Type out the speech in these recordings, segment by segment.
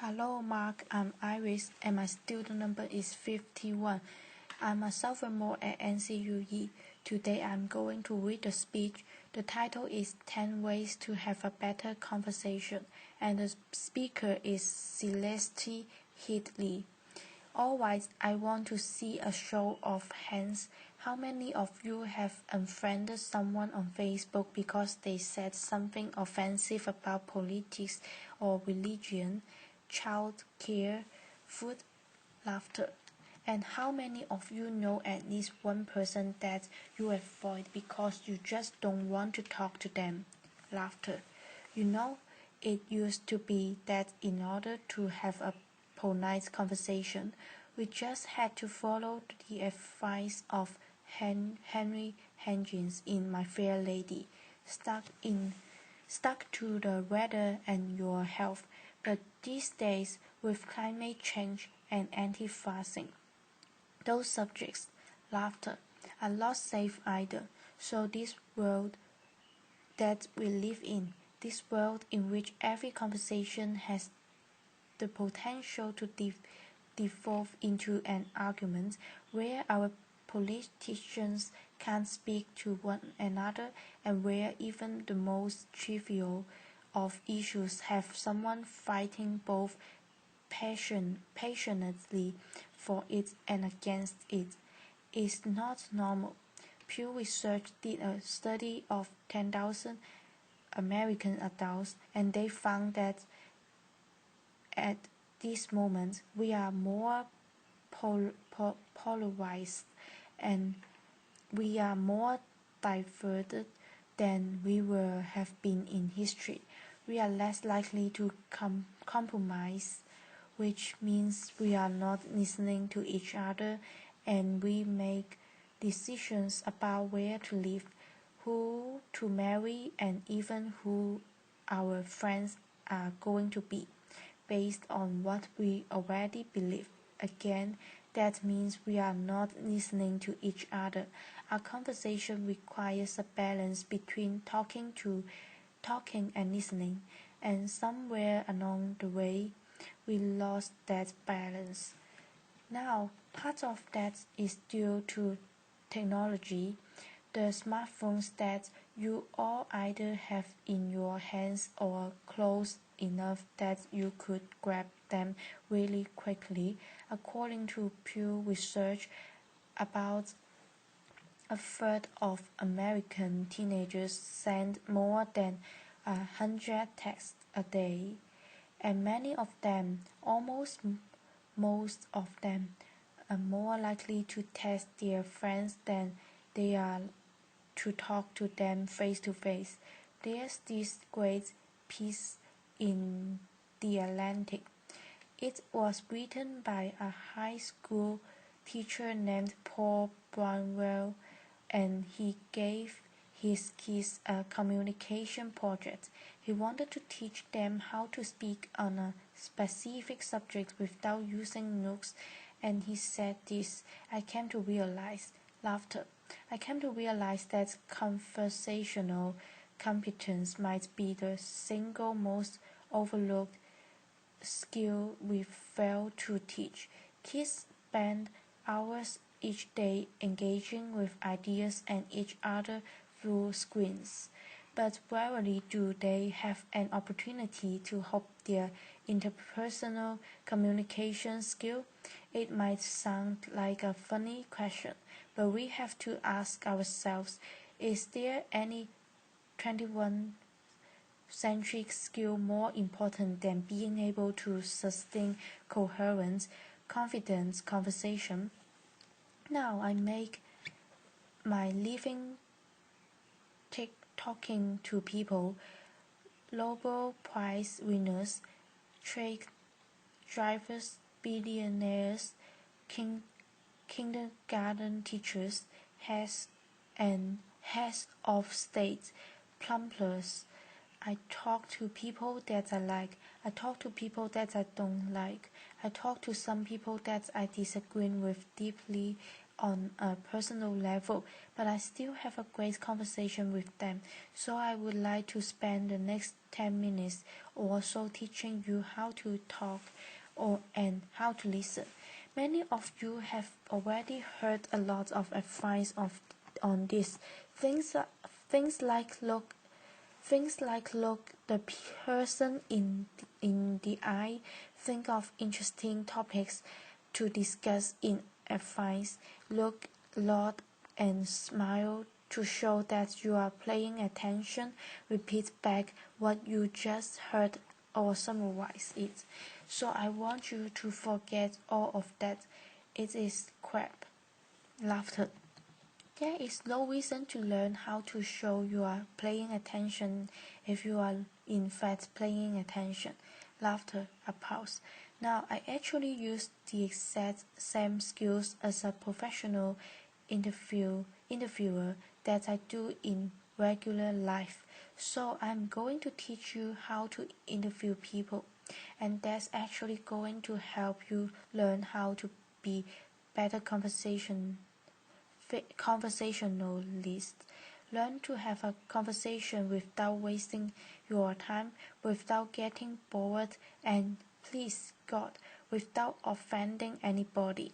Hello, Mark. I'm Iris, and my student number is 51. I'm a sophomore at NCUE. Today, I'm going to read a speech. The title is 10 Ways to Have a Better Conversation, and the speaker is Celeste Headlee. Alright, I want to see a show of hands. How many of you have unfriended someone on Facebook because they said something offensive about politics or religion, child care, food, laughter? And how many of you know at least one person that you avoid because you just don't want to talk to them? Laughter. You know, it used to be that in order to have a polite conversation, we just had to follow the advice of Henry Higgins in My Fair Lady, stuck to the weather and your health. But these days, with climate change and anti-fasting, those subjects, laughter, are not safe either. So this world that we live in, this world in which every conversation has the potential to devolve into an argument where our politicians can't speak to one another and where even the most trivial of issues have someone fighting both passionately for it and against it, is not normal. Pew Research did a study of 10,000 American adults, and they found that at this moment we are more polarized and we are more diverted than we have been in history. We are less likely to compromise, which means we are not listening to each other, and we make decisions about where to live, who to marry, and even who our friends are going to be, based on what we already believe. Again, that means we are not listening to each other. Our conversation requires a balance between talking and listening, and somewhere along the way, we lost that balance. Now, part of that is due to technology. The smartphones that you all either have in your hands or close enough that you could grab them really quickly. According to Pew Research, about a third of American teenagers send more than 100 texts a day, and many of them, almost most of them, are more likely to text their friends than they are to talk to them face to face. There's this great piece in The Atlantic. It was written by a high school teacher named Paul Brownwell, and he gave his kids a communication project. He wanted to teach them how to speak on a specific subject without using notes, and he said this: I came to realize, laughter, I came to realize that conversational competence might be the single most overlooked skill we fail to teach. Kids spend hours each day engaging with ideas and each other through screens, but rarely do they have an opportunity to hone their interpersonal communication skill. It might sound like a funny question, but we have to ask ourselves, is there any 21 centric skill more important than being able to sustain coherent, confident conversation? Now I make my living talking to people, Nobel Prize winners, truck drivers, billionaires, kindergarten teachers, heads of state, plumbers. I talk to people that I like. I talk to people that I don't like. I talk to some people that I disagree with deeply on a personal level, but I still have a great conversation with them. So I would like to spend the next 10 minutes or so teaching you how to talk and how to listen. Many of you have already heard a lot of advice on this. Things, things like look Things like look the person in the eye, think of interesting topics to discuss in advice, look loud and smile to show that you are paying attention, repeat back what you just heard or summarize it. So I want you to forget all of that. It is crap. Laughter. There is no reason to learn how to show you are paying attention if you are in fact paying attention. Laughter, applause. Now, I actually use the exact same skills as a professional interviewer that I do in regular life. So I'm going to teach you how to interview people, and that's actually going to help you learn how to be better conversationalist. Learn to have a conversation without wasting your time, without getting bored, and please God, without offending anybody.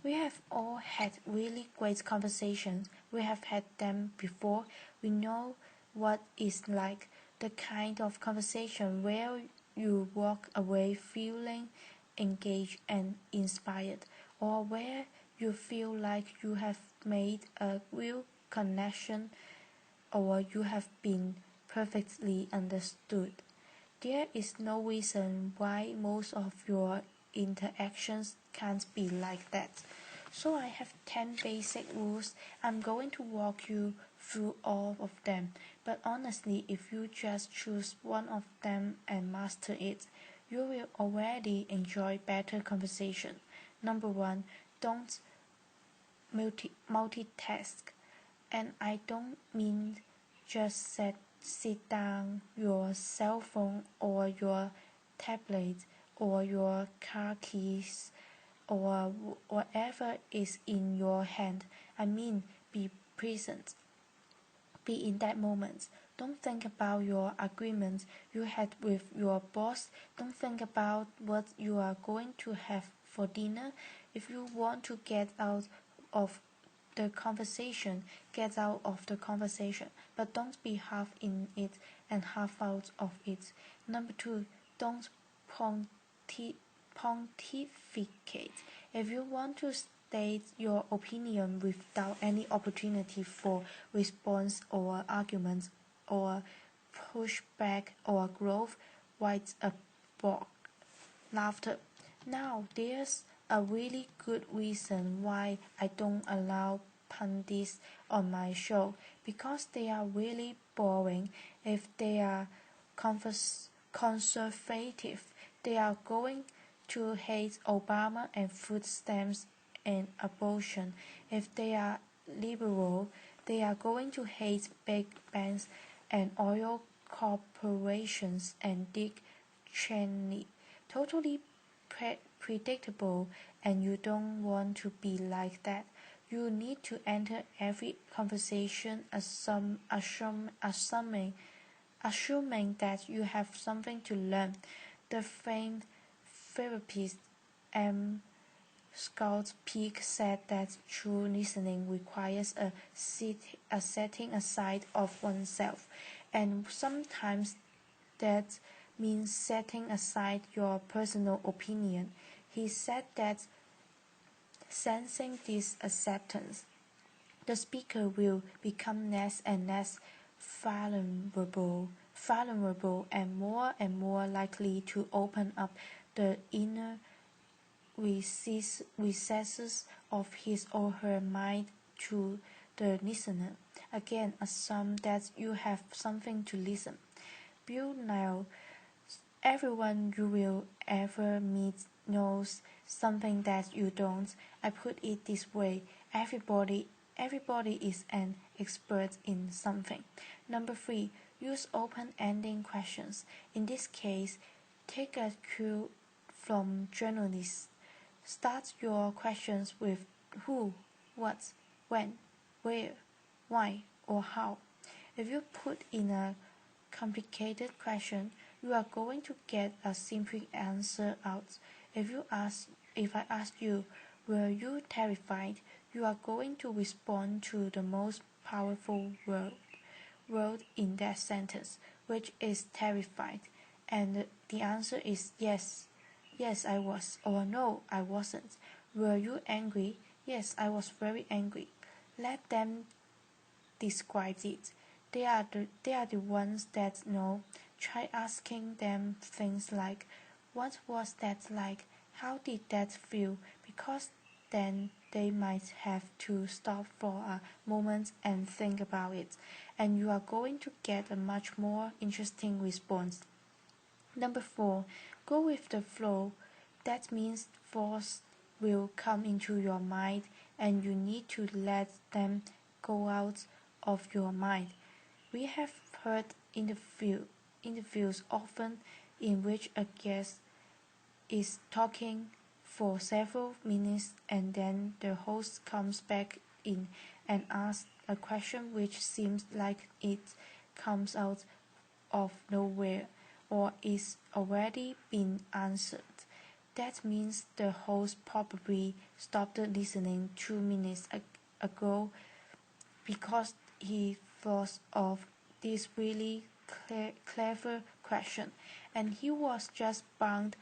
We have all had really great conversations. We have had them before. We know what it's like, the kind of conversation where you walk away feeling engaged and inspired, or where you feel like you have made a real connection or you have been perfectly understood. There is no reason why most of your interactions can't be like that. So I have 10 basic rules. I'm going to walk you through all of them, but honestly, if you just choose one of them and master it, you will already enjoy better conversation. Number 1, don't multitask. And I don't mean just sit down your cell phone or your tablet or your car keys or whatever is in your hand. I mean be present. Be in that moment. Don't think about your agreement you had with your boss. Don't think about what you are going to have for dinner. If you want to get out of the conversation, get out of the conversation, but don't be half in it and half out of it. Number 2, don't pontificate. If you want to state your opinion without any opportunity for response or argument or pushback or growth, write a blog. Laughter. Now, there's a really good reason why I don't allow pundits on my show, because they are really boring. If they are conservative, they are going to hate Obama and food stamps and abortion. If they are liberal, they are going to hate big banks and oil corporations and Dick Cheney. Totally predictable, and you don't want to be like that. You need to enter every conversation assuming that you have something to learn. The famed therapist Scott Peck said that true listening requires a setting aside of oneself, and sometimes that means setting aside your personal opinion. He said that sensing this acceptance, the speaker will become less and less vulnerable and more likely to open up the inner recesses of his or her mind to the listener. Again, assume that you have something to listen. Bill Nye, everyone you will ever meet knows something that you don't. I put it this way, everybody is an expert in something. Number 3, use open-ending questions. In this case, take a cue from journalists. Start your questions with who, what, when, where, why, or how. If you put in a complicated question, you are going to get a simple answer out. If I ask you, were you terrified? You are going to respond to the most powerful word in that sentence, which is terrified. And the answer is yes. Yes, I was. Or no, I wasn't. Were you angry? Yes, I was very angry. Let them describe it. They are the ones that know. Try asking them things like, what was that like? How did that feel? Because then they might have to stop for a moment and think about it, and you are going to get a much more interesting response. Number 4, go with the flow. That means thoughts will come into your mind and you need to let them go out of your mind. We have heard interviews often in which a guest is talking for several minutes and then the host comes back in and asks a question which seems like it comes out of nowhere or is already been answered. That means the host probably stopped listening 2 minutes ago because he thought of this really clever question and he was just bound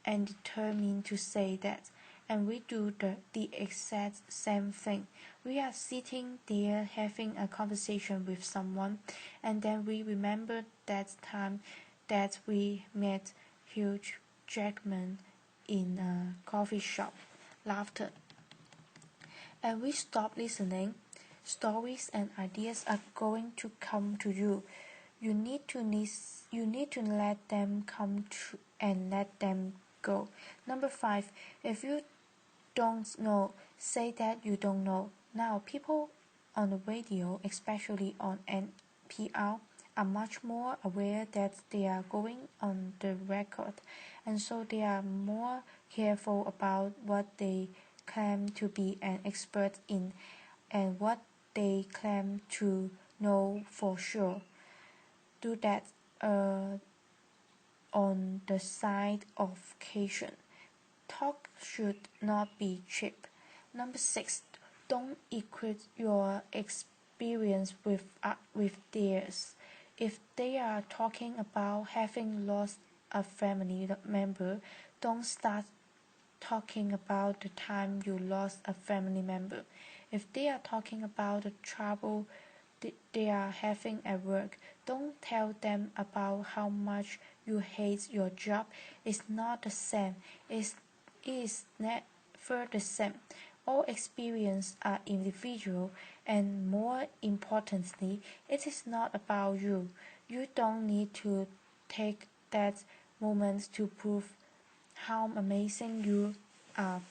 and determined to say that. And we do the exact same thing. We are sitting there having a conversation with someone and then we remember that time that we met Hugh Jackman in a coffee shop. Laughter. And we stop listening. Stories and ideas are going to come to you. You need to let them come to and let them go. Number 5, if you don't know, say that you don't know. Now, people on the radio, especially on NPR, are much more aware that they are going on the record, and so they are more careful about what they claim to be an expert in and what they claim to know for sure. Do that on the side of caution. Talk should not be cheap. Number 6, don't equate your experience with theirs. If they are talking about having lost a family member, don't start talking about the time you lost a family member. If they are talking about the trouble they are having at work, don't tell them about how much you hate your job. It's not the same. It is never the same. All experiences are individual, and more importantly, it is not about you. You don't need to take that moment to prove how amazing you are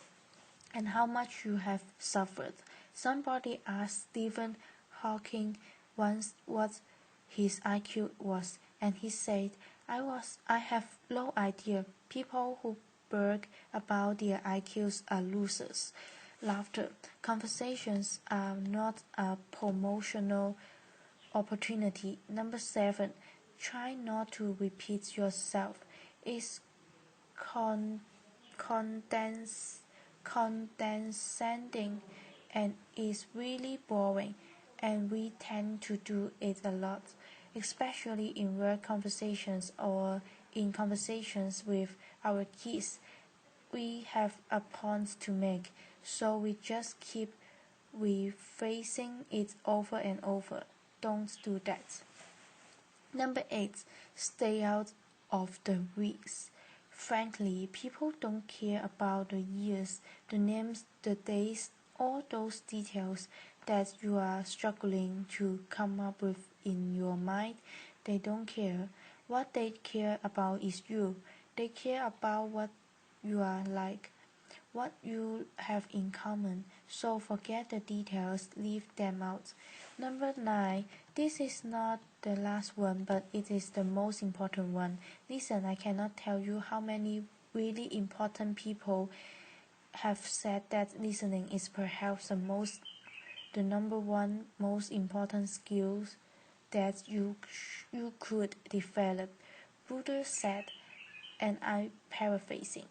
and how much you have suffered. Somebody asked Stephen Hawking once what his IQ was, and he said, I have no idea. People who brag about their IQs are losers. Laughter. Conversations are not a promotional opportunity. Number 7, try not to repeat yourself. It's condescending and is really boring, and we tend to do it a lot, especially in work conversations or in conversations with our kids. We have a point to make, so we just keep rephrasing it over and over. Don't do that. Number 8, stay out of the weeds. Frankly, people don't care about the years, the names, the days, all those details that you are struggling to come up with in your mind. They don't care. What they care about is you. They care about what you are like, what you have in common. So forget the details, leave them out. Number 9, this is not the last one, but it is the most important one. Listen, I cannot tell you how many really important people have said that listening is perhaps the number one most important skill that you could develop. Buddha said, and I'm paraphrasing,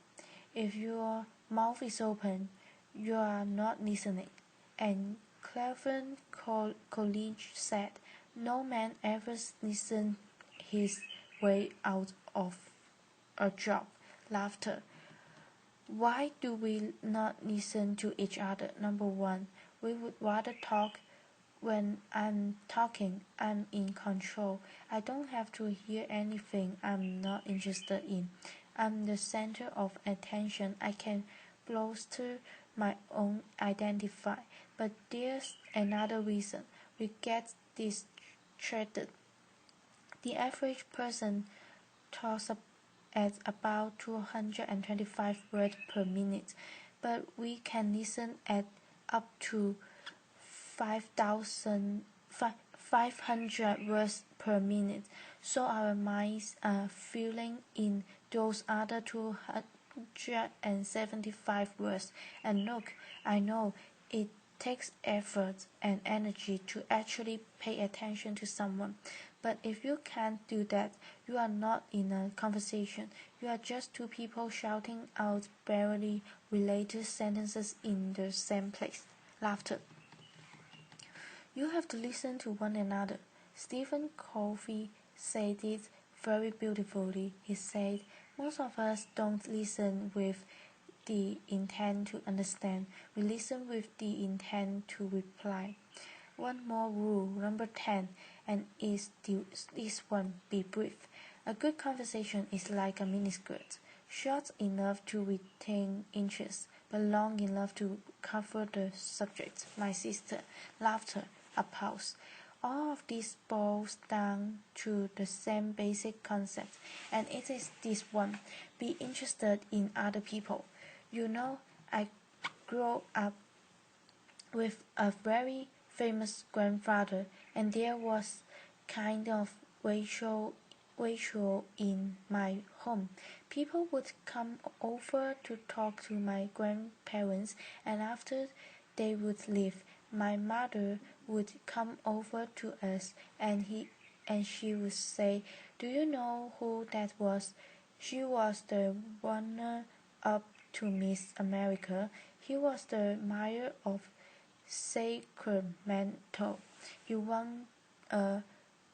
if your mouth is open, you are not listening. And Cleveland College said, no man ever listens his way out of a job. Laughter. Why do we not listen to each other? Number one, we would rather talk. When I'm talking, I'm in control. I don't have to hear anything I'm not interested in. I'm the center of attention. I can bolster my own identity. But there's another reason. We get distracted. The average person talks at about 225 words per minute, but we can listen at up to 500 words per minute, so our minds are filling in those other 275 words. And look, I know it takes effort and energy to actually pay attention to someone, but if you can't do that, you are not in a conversation. You are just two people shouting out barely related sentences in the same place. Laughter. You have to listen to one another. Stephen Covey said it very beautifully. He said, most of us don't listen with the intent to understand. We listen with the intent to reply. One more rule, number 10, and is this one, be brief. A good conversation is like a miniskirt, short enough to retain interest, but long enough to cover the subject. My sister. Laughter. A pause. All of this boils down to the same basic concept, and it is this one: be interested in other people. You know, I grew up with a very famous grandfather, and there was kind of ritual in my home. People would come over to talk to my grandparents, and after they would leave, my mother would come over to us, and she would say, do you know who that was? She was the runner-up to Miss America. He was the mayor of Sacramento. He won a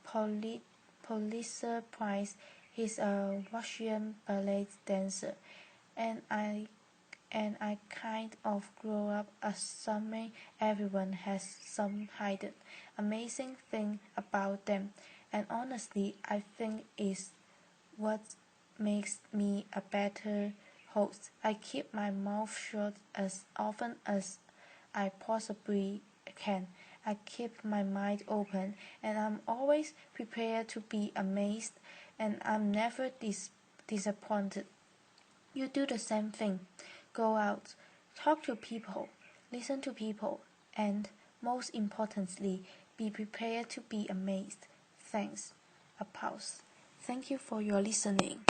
Pulitzer Prize. He's a Russian ballet dancer, and I kind of grew up assuming everyone has some hidden, amazing thing about them, and honestly, I think is what makes me a better host. I keep my mouth shut as often as I possibly can. I keep my mind open, and I'm always prepared to be amazed, and I'm never disappointed. You do the same thing. Go out, talk to people, listen to people, and most importantly, be prepared to be amazed. Thanks. A pause. Thank you for your listening.